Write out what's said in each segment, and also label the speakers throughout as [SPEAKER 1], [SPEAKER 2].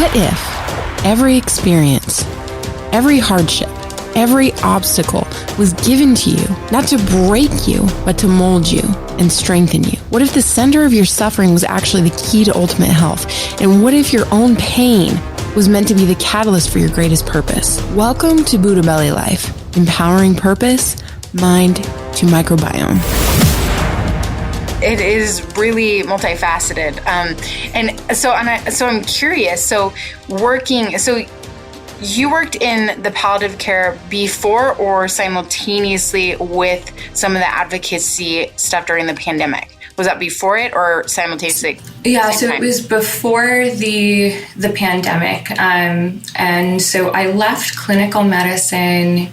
[SPEAKER 1] What if every experience, every hardship, every obstacle was given to you, not to break you, but to mold you and strengthen you? What if the center of your suffering was actually the key to ultimate health? And what if your own pain was meant to be the catalyst for your greatest purpose? Welcome to Buddha Belly Life, empowering purpose, mind to microbiome.
[SPEAKER 2] It is really multifaceted. So I'm curious. So you worked in the palliative care before or simultaneously with some of the advocacy stuff during the pandemic? Was that before it or simultaneously?
[SPEAKER 3] Yeah, so it was before the pandemic. And so I left clinical medicine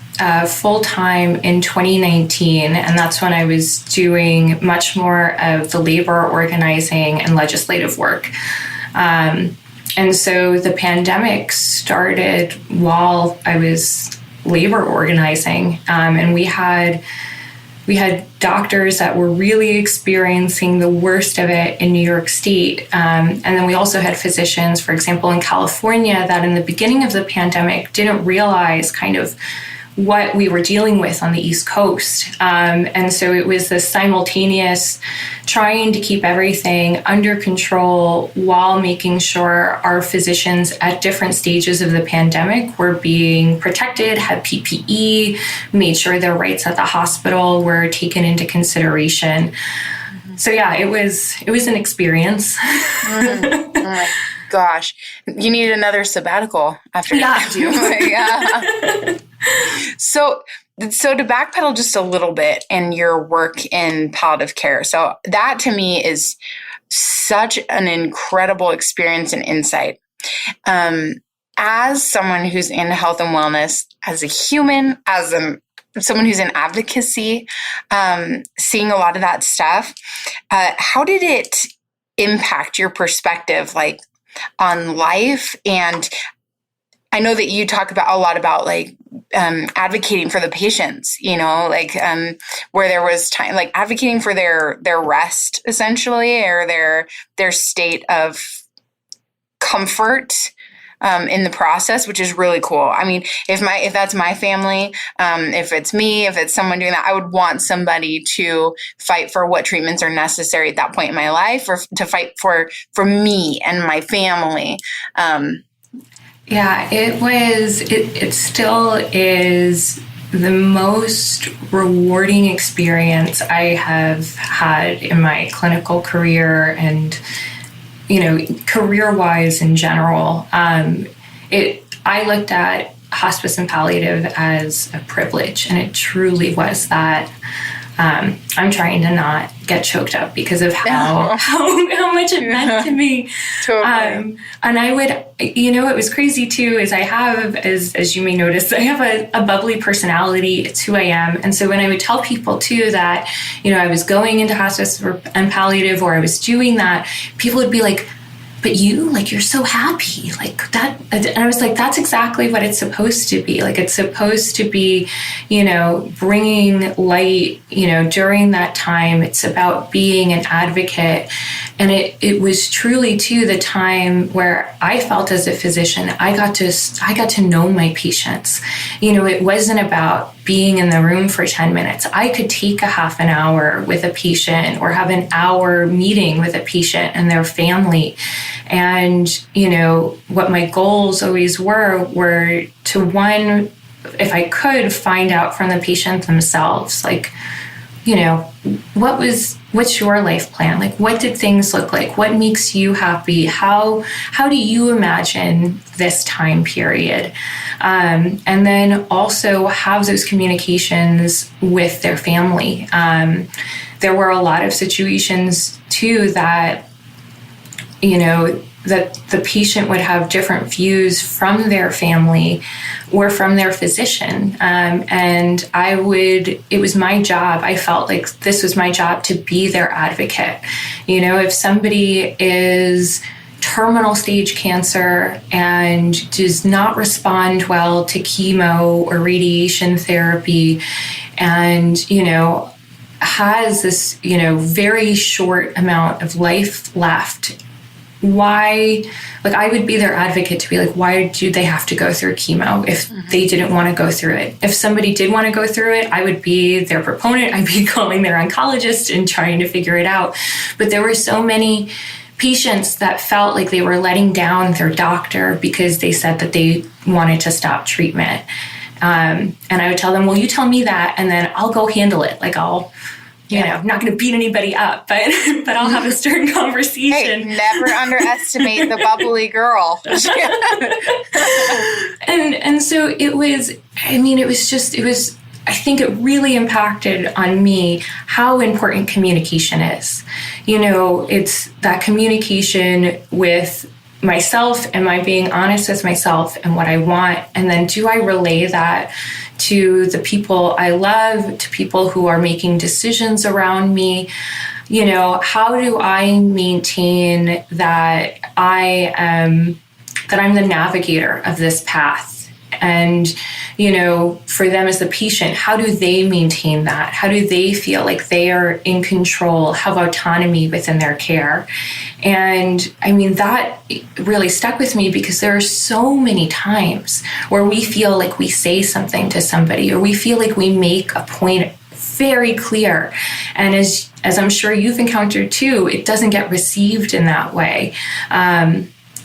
[SPEAKER 3] full-time in 2019, and that's when I was doing much more of the labor organizing and legislative work. And so the pandemic started while I was labor organizing, and we had doctors that were really experiencing the worst of it in New York State. And then we also had physicians, for example, in California, that in the beginning of the pandemic didn't realize kind of what we were dealing with on the East Coast. And so it was this simultaneous trying to keep everything under control while making sure our physicians at different stages of the pandemic were being protected, had PPE, made sure their rights at the hospital were taken into consideration. Mm-hmm. So yeah, it was an experience.
[SPEAKER 2] Mm-hmm. Oh my gosh, you need another sabbatical after
[SPEAKER 3] that.
[SPEAKER 2] Yeah. So to backpedal just a little bit in your work in palliative care. So that to me is such an incredible experience and insight. As someone who's in health and wellness, as a human, someone who's in advocacy, seeing a lot of that stuff, how did it impact your perspective, like on life? And I know that you talk about a lot about like advocating for the patients, where there was time, like advocating for their rest essentially, or their state of comfort in the process, which is really cool. I mean, if that's my family, if it's me, if it's someone doing that, I would want somebody to fight for what treatments are necessary at that point in my life, or to fight for me and my family.
[SPEAKER 3] Yeah, it still is the most rewarding experience I have had in my clinical career and, career-wise in general. I looked at hospice and palliative as a privilege, and it truly was that. I'm trying to not get choked up because of how much it meant to me.
[SPEAKER 2] Totally.
[SPEAKER 3] And I would, what was crazy too is I have, as you may notice, I have a bubbly personality. It's who I am. And so when I would tell people too that, I was going into hospice and palliative, or I was doing that, people would be like, but you're so happy, like that. And I was like, that's exactly what it's supposed to be. Like, it's supposed to be, bringing light, during that time. It's about being an advocate. And it was truly too the time where I felt as a physician, I got to know my patients. It wasn't about being in the room for 10 minutes. I could take a half an hour with a patient or have an hour meeting with a patient and their family. And, what my goals always were to, one, if I could, find out from the patient themselves, like, what's your life plan? Like, what did things look like? What makes you happy? How do you imagine this time period? And then also have those communications with their family. There were a lot of situations too that, that the patient would have different views from their family or from their physician. And it was my job. I felt like this was my job to be their advocate. If somebody is terminal stage cancer and does not respond well to chemo or radiation therapy, and, has this, very short amount of life left, why, like, I would be their advocate to be like, why do they have to go through chemo if they didn't want to go through it? If somebody did want to go through it, I would be their proponent. I'd be calling their oncologist and trying to figure it out. But there were so many patients that felt like they were letting down their doctor because they said that they wanted to stop treatment. And I would tell them, well, you tell me that, and then I'll go handle it. Like, I'll, you know, I'm not going to beat anybody up, but I'll have a stern conversation.
[SPEAKER 2] Hey, never underestimate the bubbly girl.
[SPEAKER 3] And so it was, I think it really impacted on me how important communication is. You know, it's that communication with myself. Am I being honest with myself and what I want? And then do I relay that to the people I love, to people who are making decisions around me? You know, how do I maintain that I'm the navigator of this path? And, you know, for them as the patient, how do they maintain that? How do they feel like they are in control, have autonomy within their care? And I mean, that really stuck with me because there are so many times where we feel like we say something to somebody, or we feel like we make a point very clear. And as I'm sure you've encountered too, it doesn't get received in that way.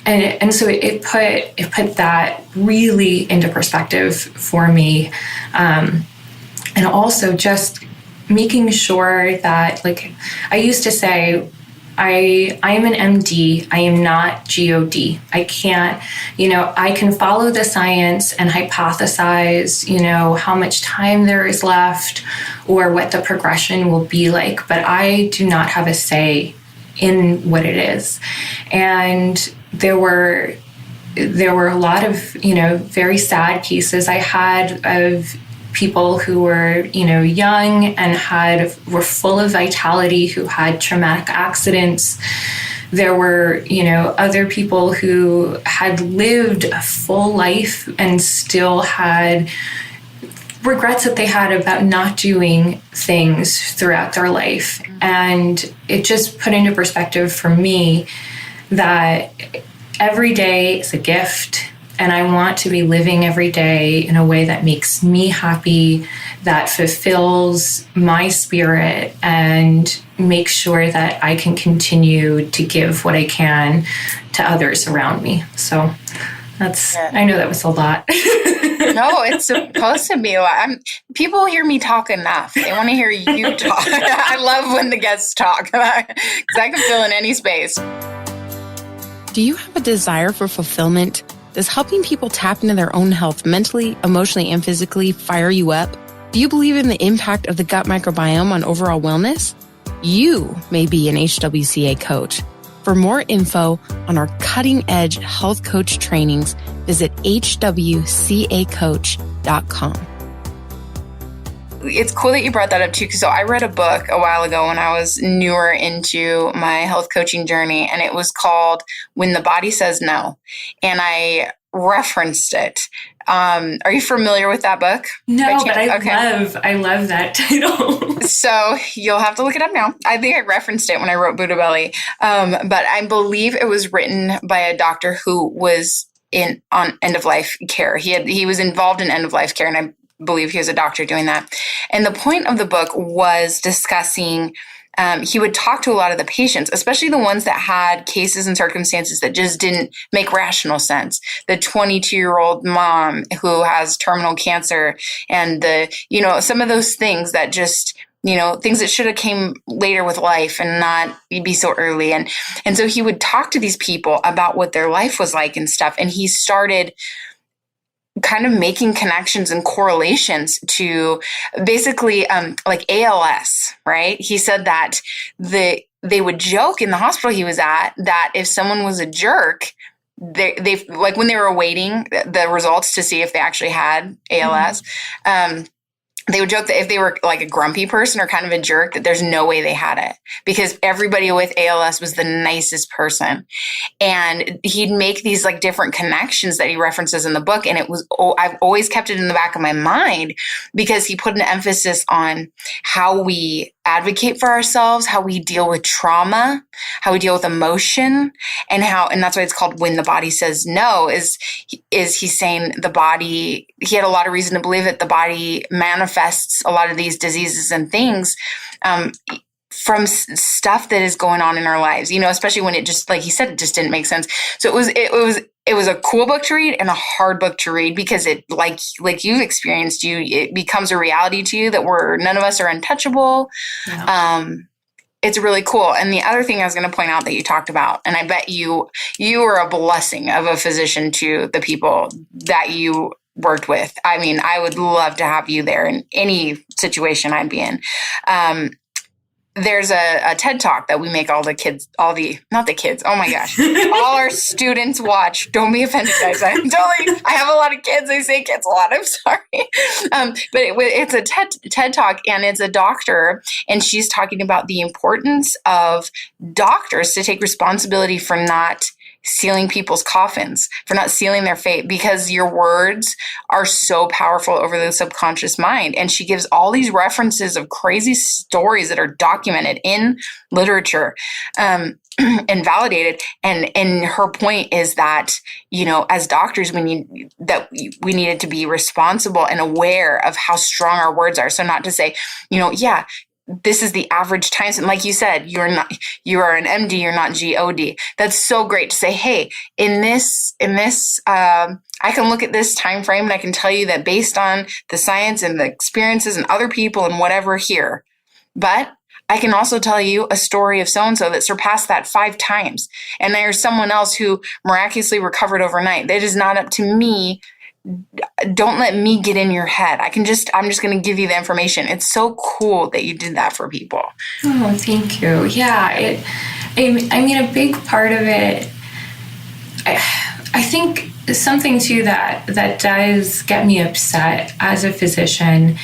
[SPEAKER 3] And so it put that really into perspective for me. And also just making sure that, like, I used to say, I am an MD, I am not GOD. I can't, you know, I can follow the science and hypothesize, you know, how much time there is left or what the progression will be like, but I do not have a say in what it is. And there were a lot of, you know, very sad cases I had of people who were, you know, young and were full of vitality, who had traumatic accidents. There were, you know, other people who had lived a full life and still had regrets that they had about not doing things throughout their life. And it just put into perspective for me that every day is a gift, and I want to be living every day in a way that makes me happy, that fulfills my spirit, and makes sure that I can continue to give what I can to others around me. So I know that was a lot.
[SPEAKER 2] No, it's supposed to be a lot. People hear me talk enough. They want to hear you talk. I love when the guests talk because I can fill in any space.
[SPEAKER 1] Do you have a desire for fulfillment? Does helping people tap into their own health mentally, emotionally, and physically fire you up? Do you believe in the impact of the gut microbiome on overall wellness? You may be an HWCA coach. For more info on our cutting-edge health coach trainings, visit hwcacoach.com.
[SPEAKER 2] It's cool that you brought that up too, because I read a book a while ago when I was newer into my health coaching journey, and it was called When the Body Says No, and I referenced it. Are you familiar with that book?
[SPEAKER 3] No, but I love that title.
[SPEAKER 2] So you'll have to look it up now. I think I referenced it when I wrote Buddha Belly, but I believe it was written by a doctor who was on end of life care. He was involved in end of life care, and I believe he was a doctor doing that. And the point of the book was discussing, he would talk to a lot of the patients, especially the ones that had cases and circumstances that just didn't make rational sense. The 22-year-old mom who has terminal cancer, and some of those things that just, things that should have came later with life and not be so early. And so he would talk to these people about what their life was like and stuff. And he started kind of making connections and correlations to basically like ALS, right? He said that they would joke in the hospital he was at that if someone was a jerk, they like when they were awaiting the results to see if they actually had ALS, they would joke that if they were like a grumpy person or kind of a jerk, that there's no way they had it, because everybody with ALS was the nicest person. And he'd make these like different connections that he references in the book. And I've always kept it in the back of my mind, because he put an emphasis on how we advocate for ourselves, how we deal with trauma, how we deal with emotion, and that's why it's called When the Body Says No, is he's saying the body, he had a lot of reason to believe that the body manifests a lot of these diseases and things, from stuff that is going on in our lives, especially when it just, like he said, it just didn't make sense. So it was a cool book to read and a hard book to read, because it, like you've experienced, it becomes a reality to you that none of us are untouchable. Yeah. It's really cool. And the other thing I was going to point out that you talked about, and I bet you were a blessing of a physician to the people that you worked with. I mean, I would love to have you there in any situation I'd be in. There's a TED Talk that we make all the kids, not the kids, oh my gosh, all our students watch. Don't be offended, guys. I have a lot of kids. I say kids a lot. I'm sorry. But it's a TED Talk, and it's a doctor, and she's talking about the importance of doctors to take responsibility for not sealing people's coffins, for not sealing their fate, because your words are so powerful over the subconscious mind. And she gives all these references of crazy stories that are documented in literature, and validated. And her point is that, as doctors, we needed to be responsible and aware of how strong our words are. So not to say, this is the average time. And like you said, you are an MD, you're not GOD. That's so great to say, hey, in this, I can look at this time frame and I can tell you that based on the science and the experiences and other people and whatever here. But I can also tell you a story of so-and-so that surpassed that 5 times. And there's someone else who miraculously recovered overnight. It is not up to me. Don't let me get in your head. I'm just going to give you the information. It's so cool that you did that for people.
[SPEAKER 3] Oh, thank you. Yeah. A big part of it, I think something too that does get me upset as a physician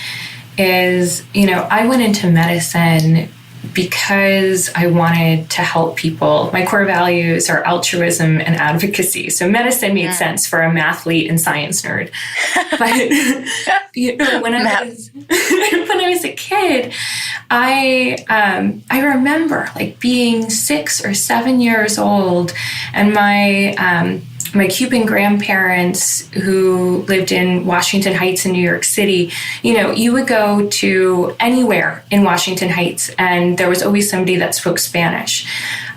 [SPEAKER 3] is, I went into medicine because I wanted to help people. My core values are altruism and advocacy. So medicine made sense for a mathlete and science nerd. But when I was a kid, I remember like being 6 or 7 years old, and my Cuban grandparents who lived in Washington Heights in New York City, you would go to anywhere in Washington Heights and there was always somebody that spoke Spanish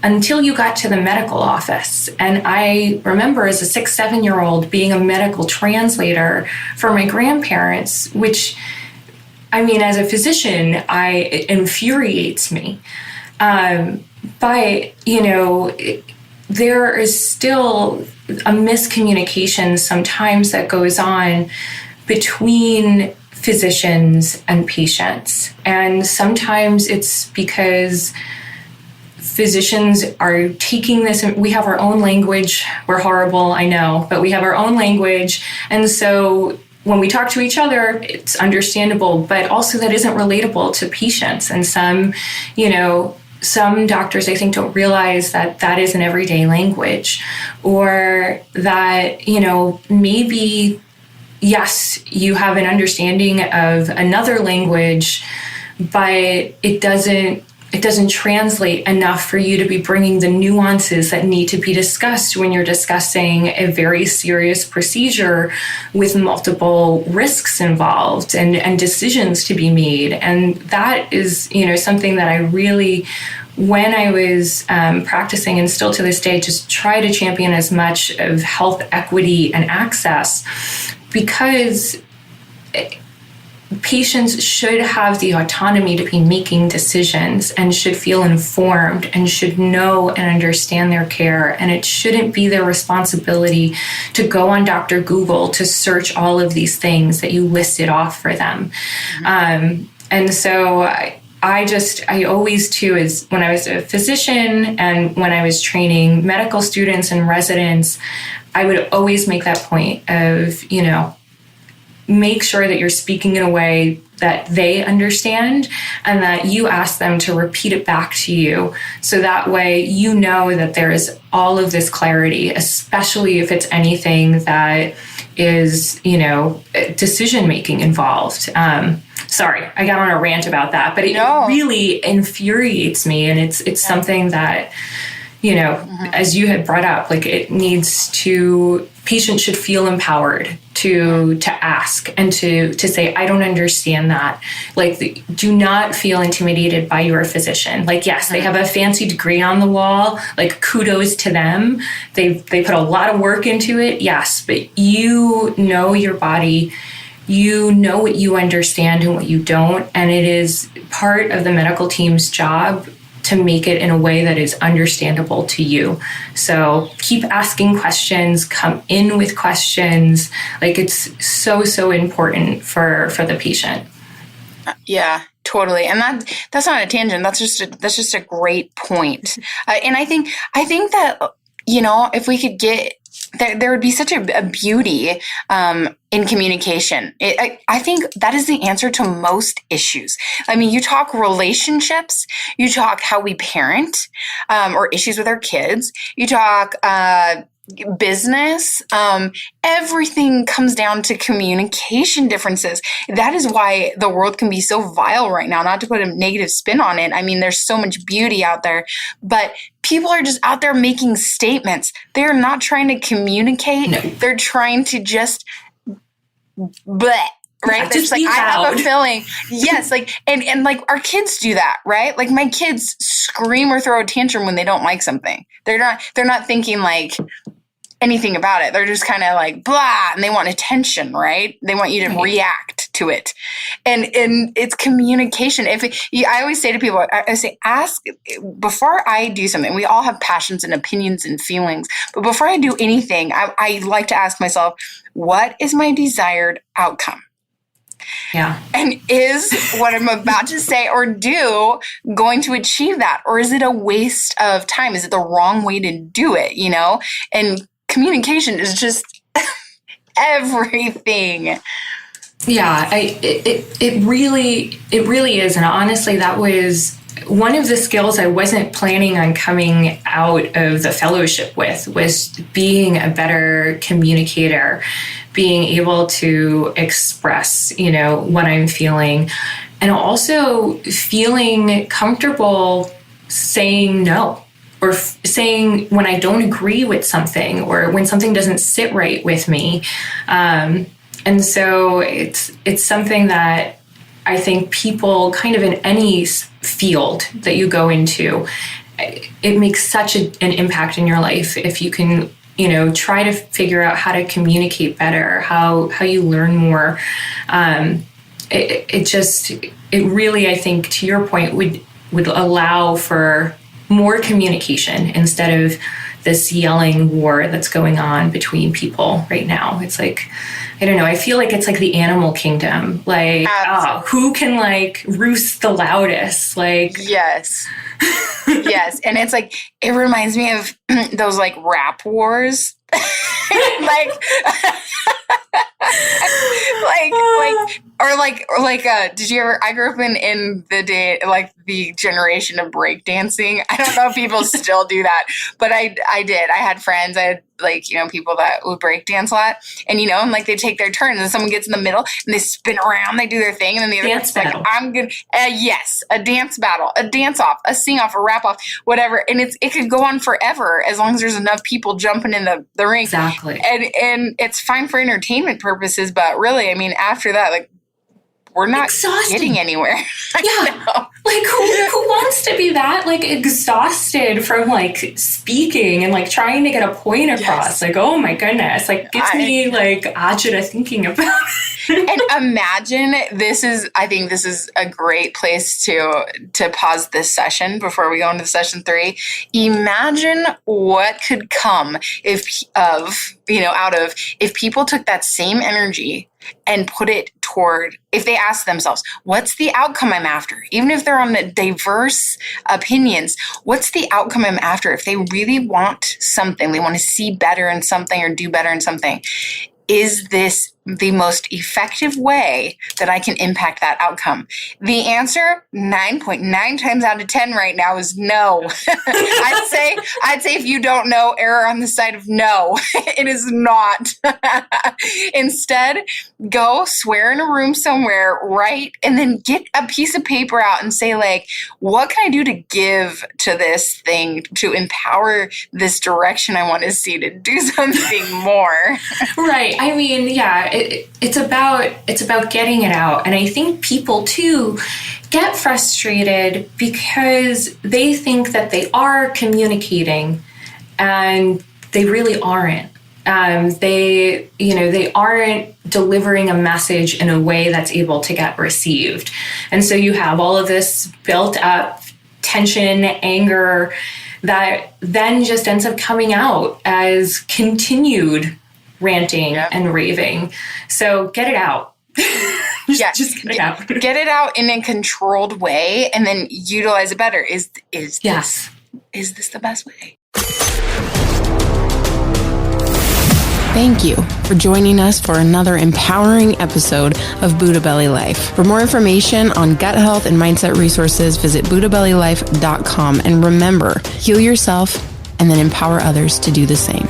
[SPEAKER 3] until you got to the medical office. And I remember as a 6, 7-year-old being a medical translator for my grandparents, which, as a physician, it infuriates me. But, there is still a miscommunication sometimes that goes on between physicians and patients. And sometimes it's because physicians are taking this, we have our own language. We're horrible, I know, but we have our own language. And so when we talk to each other, it's understandable, but also that isn't relatable to patients. And some doctors, I think, don't realize that that is an everyday language, or that, maybe, yes, you have an understanding of another language, but it doesn't translate enough for you to be bringing the nuances that need to be discussed when you're discussing a very serious procedure with multiple risks involved and decisions to be made. And that is, something that I really, when I was practicing, and still to this day, just try to champion as much of health equity and access, because patients should have the autonomy to be making decisions and should feel informed and should know and understand their care. And it shouldn't be their responsibility to go on Dr. Google to search all of these things that you listed off for them. And so I always too, is when I was a physician and when I was training medical students and residents, I would always make that point of, make sure that you're speaking in a way that they understand and that you ask them to repeat it back to you. So that way, you know that there is all of this clarity, especially if it's anything that is, decision-making involved. Sorry, I got on a rant about that, but it really infuriates me. And it's something that, as you had brought up, like patients should feel empowered to ask and to say, I don't understand that. Like, do not feel intimidated by your physician. Like, yes, they have a fancy degree on the wall. Like, kudos to them. They put a lot of work into it. Yes, but you know your body. You know what you understand and what you don't. And it is part of the medical team's job to make it in a way that is understandable to you. So keep asking questions, come in with questions. Like, it's so, so important for the patient.
[SPEAKER 2] Yeah, totally. And that's not a tangent. That's just a great point. And I think that, if we could get, there would be such a beauty in communication. I think that is the answer to most issues. I mean, you talk relationships, you talk how we parent, or issues with our kids, you talk business, everything comes down to communication differences. That is why the world can be so vile right now, not to put a negative spin on it. I mean, there's so much beauty out there, but people are just out there making statements. They're not trying to communicate. No. They're trying to just bleh. Right? Just like, I have a feeling. Yes. Like, and like our kids do that, right? Like, my kids scream or throw a tantrum when they don't like something. They're not thinking like anything about it. They're just kind of like blah, and they want attention, right? They want you to react to it. And it's communication. I always say to people, I say, ask before I do something. We all have passions and opinions and feelings, but before I do anything, I like to ask myself, what is my desired outcome?
[SPEAKER 3] Yeah.
[SPEAKER 2] And is what I'm about to say or do going to achieve that? Or is it a waste of time? Is it the wrong way to do it? And communication is just everything.
[SPEAKER 3] Yeah, it really is. And honestly, that was one of the skills I wasn't planning on coming out of the fellowship with, was being a better communicator, being able to express, what I'm feeling, and also feeling comfortable saying no, or saying when I don't agree with something, or when something doesn't sit right with me. And so it's something that I think people kind of in any field that you go into, it makes such an impact in your life if you can, try to figure out how to communicate better, how you learn more. It really, I think, to your point, would allow for more communication instead of this yelling war that's going on between people right now. It's like, I don't know, I feel like it's like the animal kingdom. Like, who can like roost the loudest? Like,
[SPEAKER 2] yes. Yes. And it's like, it reminds me of those like rap wars. Did you ever, I grew up in the day, like the generation of breakdancing. I don't know if people still do that, but I did. I had friends, I had people that would breakdance a lot, and they take their turns, and someone gets in the middle and they spin around, they do their thing, and then the other person's like, I'm good. Yes, a dance battle, a dance off, a sing off, a rap off, whatever. And it could go on forever as long as there's enough people jumping in the ring.
[SPEAKER 3] Exactly.
[SPEAKER 2] And it's fine for entertainment purposes, but really, I mean, after that, like, we're not getting anywhere.
[SPEAKER 3] Yeah. Like, who wants to be that, like, exhausted from, like, speaking and, like, trying to get a point across? Yes. Like, oh, my goodness. Like, gets me, like, agita thinking about it.
[SPEAKER 2] And imagine, I think this is a great place to pause this session before we go into session 3. Imagine what could come if people took that same energy and put it toward, if they ask themselves, what's the outcome I'm after? Even if they're on the diverse opinions, what's the outcome I'm after? If they really want something, they want to see better in something or do better in something, is this the most effective way that I can impact that outcome? The answer 9.9 times out of 10 right now is no. I'd say if you don't know, err on the side of no. It is not. Instead, go swear in a room somewhere, write, and then get a piece of paper out and say, like, what can I do to give to this thing, to empower this direction I want to see, to do something more?
[SPEAKER 3] Right. I mean, yeah, it's about getting it out. And I think people too get frustrated because they think that they are communicating and they really aren't. They aren't delivering a message in a way that's able to get received. And so you have all of this built up tension, anger, that then just ends up coming out as continued ranting and raving. So get it out. Just get it out.
[SPEAKER 2] Get it out in a controlled way and then utilize it better. Is this the best way?
[SPEAKER 1] Thank you for joining us for another empowering episode of Buddha Belly Life. For more information on gut health and mindset resources, visit buddhabellylife.com. And remember, heal yourself and then empower others to do the same.